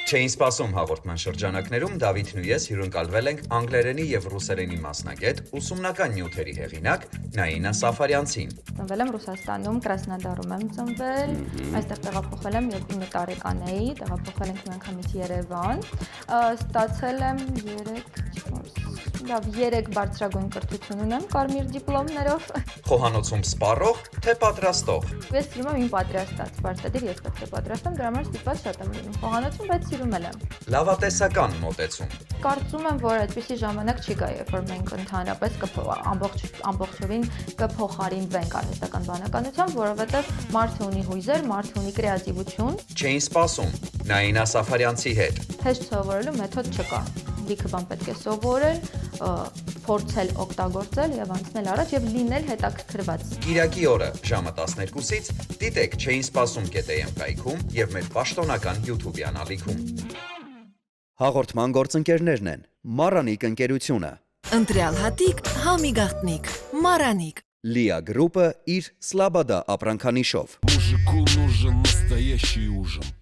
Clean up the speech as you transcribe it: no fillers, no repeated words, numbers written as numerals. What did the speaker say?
Չէին սպասում հաղորդման շրջանակներում Դավիթն ու ես հյուրընկալվել ենք անգլերենի եւ ռուսերենի մասնագետ, ուսումնական նյութերի հեղինակ Նաինա Սաֆարյանցին։ Ծնվել եմ Ռուսաստանում, Կրասնոդարում եմ ծնվել, այստեղ տեղափոխվել եմ 9 տարեկան էի, տեղափոխվել ենք միանգամից Երևան, ստացել եմ 3 բարձրագույն կրթություն ունեմ կարմիր դիպլոմներով։ Խոհանոցում սպառող, թե պատրաստող։ Ես սիրում եմ իմ պատրաստած, պարտադիր ես պետք է պատրաստեմ, դրա համար ստիպված շատ եմ լինում խոհանոցում, բայց սիրում եմ։ Լավատեսական մոտեցում։ Կարծում եմ, որ այդպիսի ժամանակ չի գա, երբ որ մենք ընդհանրապես ամբողջովին կփոխարինվենք արհեստական բանականությամբ, որովհետև մարդը ունի հույզեր, մարդը ունի կրեատիվություն։ Չէին սպասում Նաինա Սաֆարյանցի հետ։ Հեշտ սովորելու մեթոդ չկա։ Լիքը բան պետք է սովորել, փորձել օգտագործել եւ անցնել առաջ եւ լինել հետաքրքրված։ Կիրակի օրը ժամը 12-ից դիտեք Չէին սպասում կետեյեմ կայքում եւ մեր պաշտոնական YouTube-յան ալիքում։ Հաղորդման գործընկերներն են Մարանիկ ընկերությունը, Ընտրյալ հատիկ, համի գաղտնիք, Մարանիկ։ Լիա գրուպը իր Սլաբադա ապրանքանիշով։ Мужику нужен настоящий ужин.